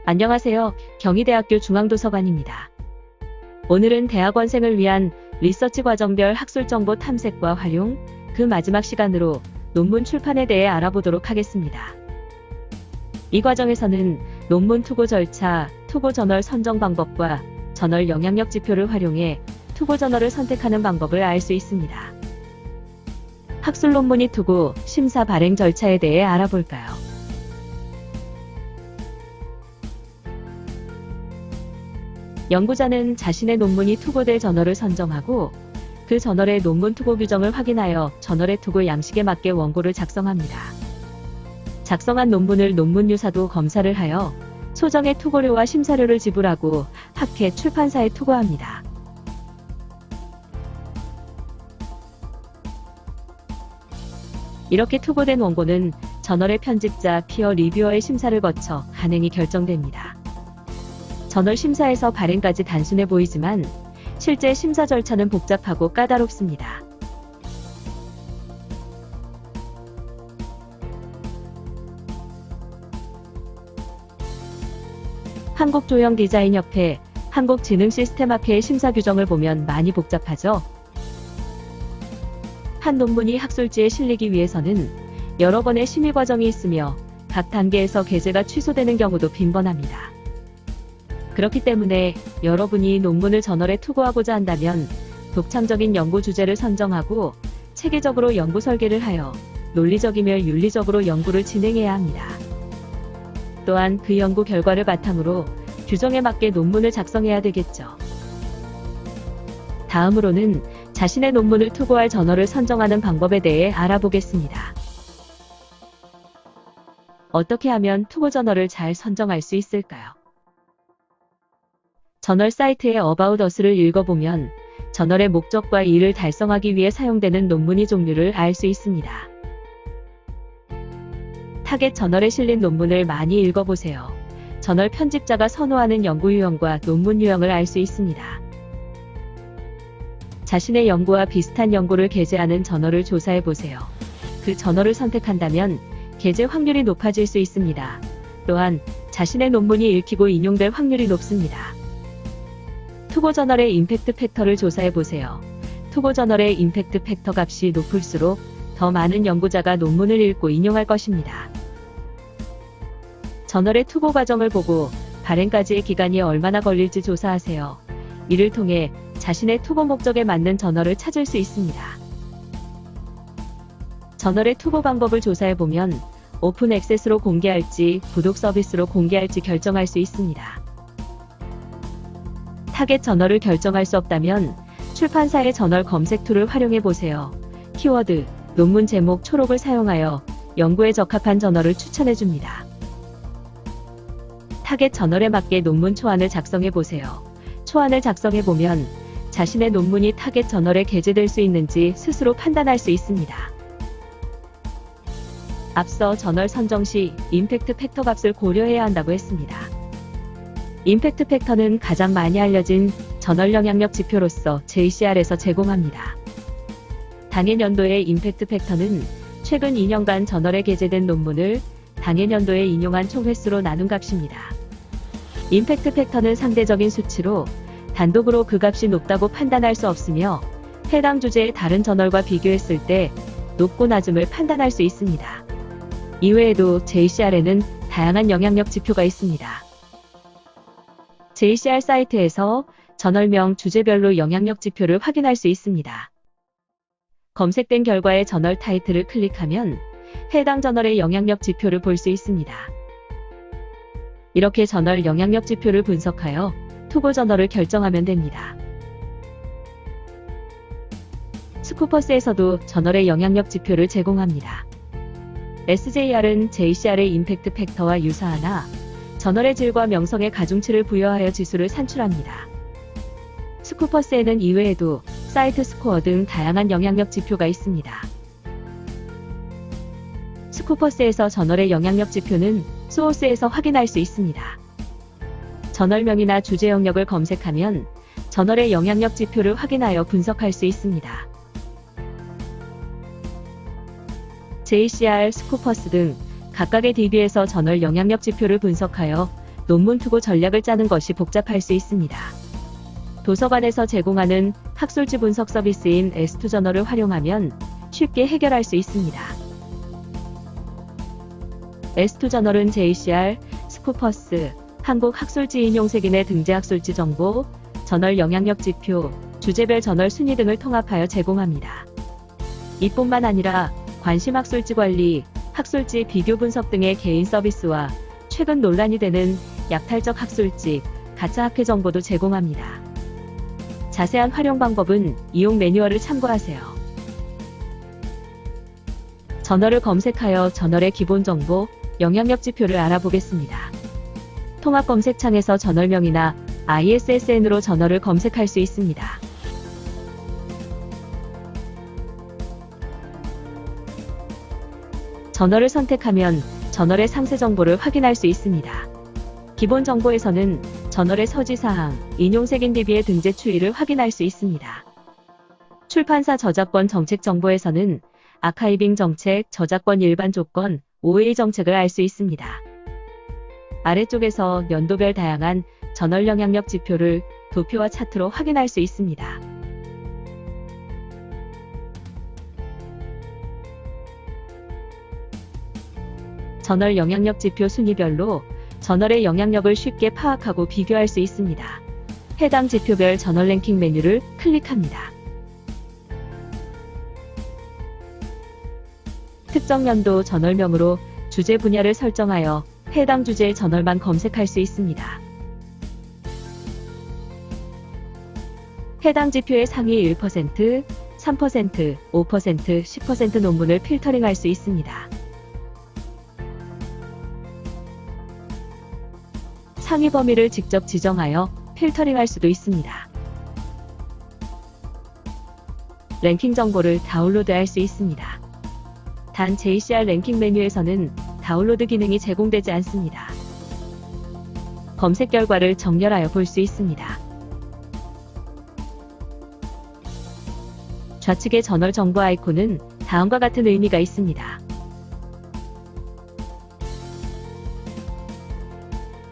안녕하세요. 경희대학교 중앙도서관입니다. 오늘은 대학원생을 위한 리서치 과정별 학술 정보 탐색과 활용, 그 마지막 시간으로 논문 출판에 대해 알아보도록 하겠습니다. 이 과정에서는 논문 투고 절차, 투고 저널 선정 방법과 저널 영향력 지표를 활용해 투고 저널을 선택하는 방법을 알 수 있습니다. 학술 논문이 투고, 심사 발행 절차에 대해 알아볼까요? 연구자는 자신의 논문이 투고될 저널을 선정하고 그 저널의 논문 투고 규정을 확인하여 저널의 투고 양식에 맞게 원고를 작성합니다. 작성한 논문을 논문 유사도 검사를 하여 소정의 투고료와 심사료를 지불하고 학회 출판사에 투고합니다. 이렇게 투고된 원고는 저널의 편집자, 피어 리뷰어의 심사를 거쳐 간행이 결정됩니다. 저널 심사에서 발행까지 단순해 보이지만 실제 심사 절차는 복잡하고 까다롭습니다. 한국조형디자인협회, 한국지능시스템학회의 심사 규정을 보면 많이 복잡하죠? 한 논문이 학술지에 실리기 위해서는 여러 번의 심의 과정이 있으며 각 단계에서 게재가 취소되는 경우도 빈번합니다. 그렇기 때문에 여러분이 논문을 저널에 투고하고자 한다면 독창적인 연구 주제를 선정하고 체계적으로 연구 설계를 하여 논리적이며 윤리적으로 연구를 진행해야 합니다. 또한 그 연구 결과를 바탕으로 규정에 맞게 논문을 작성해야 되겠죠. 다음으로는 자신의 논문을 투고할 저널을 선정하는 방법에 대해 알아보겠습니다. 어떻게 하면 투고 저널을 잘 선정할 수 있을까요? 저널 사이트의 About Us를 읽어보면 저널의 목적과 이를 달성하기 위해 사용되는 논문의 종류를 알 수 있습니다. 타겟 저널에 실린 논문을 많이 읽어보세요. 저널 편집자가 선호하는 연구 유형과 논문 유형을 알 수 있습니다. 자신의 연구와 비슷한 연구를 게재하는 저널을 조사해보세요. 그 저널을 선택한다면 게재 확률이 높아질 수 있습니다. 또한 자신의 논문이 읽히고 인용될 확률이 높습니다. 투고 저널의 임팩트 팩터를 조사해보세요. 투고 저널의 임팩트 팩터 값이 높을수록 더 많은 연구자가 논문을 읽고 인용할 것입니다. 저널의 투고 과정을 보고 발행까지의 기간이 얼마나 걸릴지 조사하세요. 이를 통해 자신의 투고 목적에 맞는 저널을 찾을 수 있습니다. 저널의 투고 방법을 조사해보면 오픈 액세스로 공개할지 구독 서비스로 공개할지 결정할 수 있습니다. 타겟 저널을 결정할 수 없다면 출판사의 저널 검색 툴을 활용해 보세요. 키워드, 논문 제목 초록을 사용하여 연구에 적합한 저널을 추천해 줍니다. 타겟 저널에 맞게 논문 초안을 작성해 보세요. 초안을 작성해 보면 자신의 논문이 타겟 저널에 게재될 수 있는지 스스로 판단할 수 있습니다. 앞서 저널 선정 시 임팩트 팩터 값을 고려해야 한다고 했습니다. 임팩트 팩터는 가장 많이 알려진 저널 영향력 지표로서 JCR에서 제공합니다. 당해 연도의 임팩트 팩터는 최근 2년간 저널에 게재된 논문을 당해 연도에 인용한 총 횟수로 나눈 값입니다. 임팩트 팩터는 상대적인 수치로 단독으로 그 값이 높다고 판단할 수 없으며 해당 주제의 다른 저널과 비교했을 때 높고 낮음을 판단할 수 있습니다. 이외에도 JCR에는 다양한 영향력 지표가 있습니다. JCR 사이트에서 저널명 주제별로 영향력 지표를 확인할 수 있습니다. 검색된 결과의 저널 타이틀을 클릭하면 해당 저널의 영향력 지표를 볼 수 있습니다. 이렇게 저널 영향력 지표를 분석하여 투고 저널을 결정하면 됩니다. 스쿠퍼스에서도 저널의 영향력 지표를 제공합니다. SJR은 JCR의 임팩트 팩터와 유사하나 저널의 질과 명성에 가중치를 부여하여 지수를 산출합니다. 스쿠퍼스에는 이외에도 사이트 스코어 등 다양한 영향력 지표가 있습니다. 스쿠퍼스에서 저널의 영향력 지표는 소어스에서 확인할 수 있습니다. 저널명이나 주제 영역을 검색하면 저널의 영향력 지표를 확인하여 분석할 수 있습니다. JCR, 스쿠퍼스 등 각각의 DB에서 저널 영향력 지표를 분석하여 논문 투고 전략을 짜는 것이 복잡할 수 있습니다. 도서관에서 제공하는 학술지 분석 서비스인 S2 저널을 활용하면 쉽게 해결할 수 있습니다. S2 저널은 JCR, 스코퍼스, 한국학술지 인용색인의 등재 학술지 정보, 저널 영향력 지표, 주제별 저널 순위 등을 통합하여 제공합니다. 이뿐만 아니라 관심 학술지 관리, 학술지 비교 분석 등의 개인 서비스와 최근 논란이 되는 약탈적 학술지, 가짜 학회 정보도 제공합니다. 자세한 활용 방법은 이용 매뉴얼을 참고하세요. 저널을 검색하여 저널의 기본 정보, 영향력 지표를 알아보겠습니다. 통합 검색창에서 저널명이나 ISSN으로 저널을 검색할 수 있습니다. 저널을 선택하면 저널의 상세 정보를 확인할 수 있습니다. 기본 정보에서는 저널의 서지사항, 인용색인 DB의 등재 추이를 확인할 수 있습니다. 출판사 저작권 정책 정보에서는 아카이빙 정책, 저작권 일반 조건, OA 정책을 알 수 있습니다. 아래쪽에서 연도별 다양한 저널 영향력 지표를 도표와 차트로 확인할 수 있습니다. 저널 영향력 지표 순위별로 저널의 영향력을 쉽게 파악하고 비교할 수 있습니다. 해당 지표별 저널 랭킹 메뉴를 클릭합니다. 특정 연도 저널명으로 주제 분야를 설정하여 해당 주제의 저널만 검색할 수 있습니다. 해당 지표의 상위 1%, 3%, 5%, 10% 논문을 필터링할 수 있습니다. 상위 범위를 직접 지정하여 필터링할 수도 있습니다. 랭킹 정보를 다운로드할 수 있습니다. 단 JCR 랭킹 메뉴에서는 다운로드 기능이 제공되지 않습니다. 검색 결과를 정렬하여 볼 수 있습니다. 좌측의 저널 정보 아이콘은 다음과 같은 의미가 있습니다.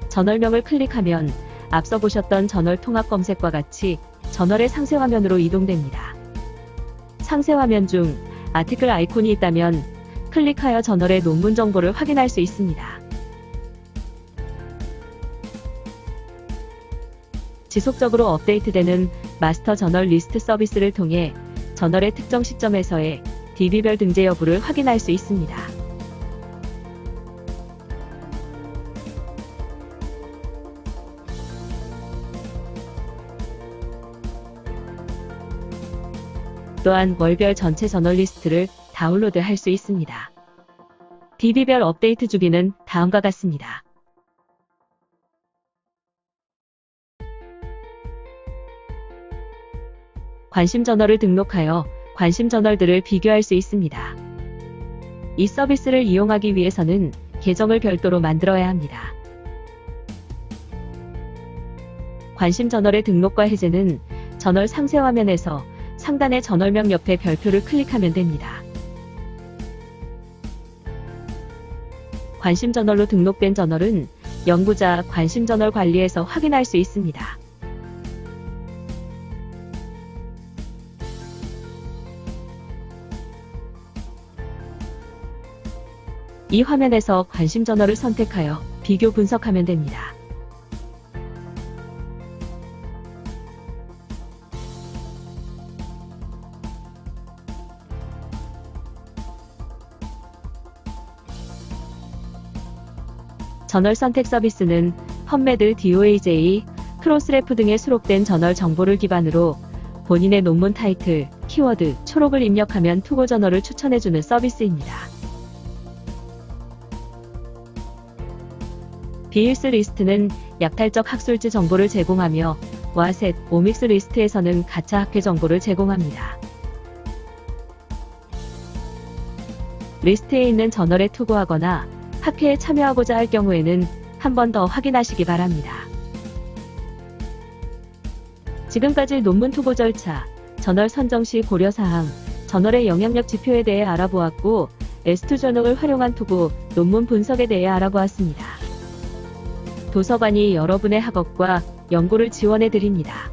저널명을 클릭하면 앞서 보셨던 저널 통합 검색과 같이 저널의 상세 화면으로 이동됩니다. 상세 화면 중 아티클 아이콘이 있다면 클릭하여 저널의 논문 정보를 확인할 수 있습니다. 지속적으로 업데이트되는 마스터 저널 리스트 서비스를 통해 저널의 특정 시점에서의 DB별 등재 여부를 확인할 수 있습니다. 또한 월별 전체 저널 리스트를 다운로드 할 수 있습니다. DB별 업데이트 주기는 다음과 같습니다. 관심 저널을 등록하여 관심 저널들을 비교할 수 있습니다. 이 서비스를 이용하기 위해서는 계정을 별도로 만들어야 합니다. 관심 저널의 등록과 해제는 저널 상세 화면에서 상단의 저널명 옆에 별표를 클릭하면 됩니다. 관심 저널로 등록된 저널은 연구자 관심 저널 관리에서 확인할 수 있습니다. 이 화면에서 관심 저널을 선택하여 비교 분석하면 됩니다. 저널 선택 서비스는 펀메드, DOAJ, 크로스레프 등에 수록된 저널 정보를 기반으로 본인의 논문 타이틀, 키워드, 초록을 입력하면 투고 저널을 추천해주는 서비스입니다. 비일스 리스트는 약탈적 학술지 정보를 제공하며 와셋, 오믹스 리스트에서는 가짜 학회 정보를 제공합니다. 리스트에 있는 저널에 투고하거나 학회에 참여하고자 할 경우에는 한 번 더 확인하시기 바랍니다. 지금까지 논문 투고 절차, 저널 선정 시 고려사항, 저널의 영향력 지표에 대해 알아보았고 S2 저널을 활용한 투고, 논문 분석에 대해 알아보았습니다. 도서관이 여러분의 학업과 연구를 지원해 드립니다.